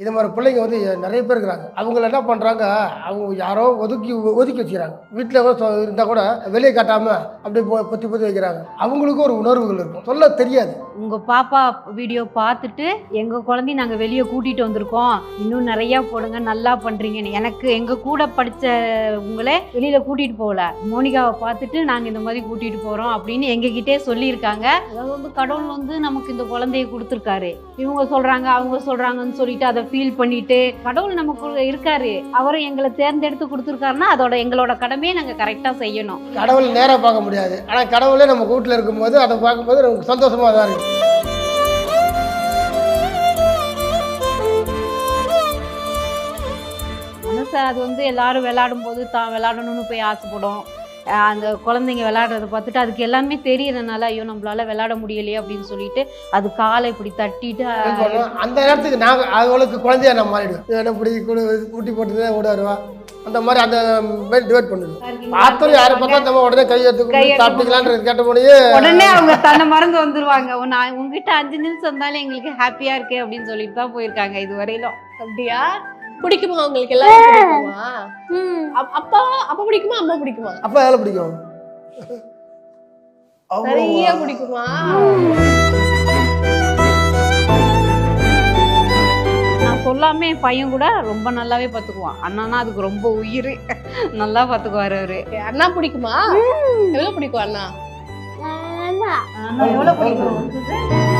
இது மாதிரி பிள்ளைங்க வந்து நிறைய பேர் இருக்கிறாங்க. அவங்கள என்ன பண்ணுறாங்க, அவங்க யாரோ ஒதுக்கி வச்சுக்கிறாங்க. வீட்டில் இருந்தால் கூட வெளியே காட்டாமல் அப்படியே பொத்தி வைக்கிறாங்க. அவங்களுக்கும் ஒரு உணர்வுகள் இருக்கும், சொல்ல தெரியாது. உங்கள் பாப்பா வீடியோ பார்த்துட்டு எங்கள் குழந்தைய நாங்கள் வெளியே கூட்டிகிட்டு வந்திருக்கோம், இன்னும் நிறையா போடுங்க, நல்லா பண்ணுறீங்கன்னு. எனக்கு எங்கள் கூட படித்த உங்களே வெளியில் கூட்டிகிட்டு போகல, மோனிகாவை பார்த்துட்டு நாங்கள் இந்த மாதிரி கூட்டிகிட்டு போகிறோம் அப்படின்னு எங்ககிட்டே சொல்லியிருக்காங்க. அதாவது வந்து கடவுள் வந்து நமக்கு இந்த குழந்தைய கொடுத்துருக்காரு. இவங்க சொல்கிறாங்க அவங்க சொல்கிறாங்கன்னு சொல்லிட்டு அதை ஃபீல் பண்ணிட்டு, கடவுள் நமக்கு இருக்காரு, அவரை எங்களை தேர்ந்தெடுத்து கொடுத்துருக்காருன்னா அதோட எங்களோட கடமையை நாங்கள் கரெக்டாக செய்யணும். கடவுள் நேராக பார்க்க முடியாது, ஆனால் கடவுளே நம்ம வீட்டில் இருக்கும்போது அதை பார்க்கும்போது நமக்கு சந்தோஷமாக தான் இருக்கு. மனசு அது வந்து எல்லாரும் விளையாடும் போது தான் விளையாடணும்னு போய் ஆசைப்படும். அந்த குழந்தைங்க விளையாடுறத பார்த்துட்டு அதுக்கு எல்லாமே தெரியறதுனால ஐயோ நம்மளால விளையாட முடியலையே அப்படின்னு சொல்லிட்டு அது காலை இப்படி தட்டிட்டு அந்த நேரத்துக்கு நாங்கள் அவளுக்கு குழந்தையா நான் மாறிடுவேன். இப்படி ஊட்டி போட்டு தான் ஓடுவா, அந்த மாதிரி அந்த டிவைட் பண்ணுவோம். பார்த்தோம் யாரை பார்த்தா நம்ம உடனே கை எடுத்து சாப்பிட்டுக்கலான்னு கேட்ட போனே உடனே அவங்க தன்னை மறந்து வந்துருவாங்க. நான் உங்ககிட்ட 5 நிமிஷம் இருந்தாலும் எங்களுக்கு ஹாப்பியா இருக்கு அப்படின்னு சொல்லிட்டு தான் போயிருக்காங்க இது வரையிலும். அப்படியா? பிடிக்குமா உங்களுக்கு எல்லாரும்? பிடிக்குமா? அப்பா பிடிக்குமா, அம்மா பிடிக்குமா? அப்பா எல்லாம் பிடிக்கும், நிறைய பிடிக்குமா? நான் சொல்லாமே என் பையன் கூட ரொம்ப நல்லாவே பார்த்துக்குவான். அண்ணானா அதுக்கு ரொம்ப உயிர், நல்லா பார்த்துக்குவாரு அவரு. அண்ணா பிடிக்குமா? எவ்வளவு பிடிக்கும் அண்ணா? எவ்வளவு பிடிக்கும்?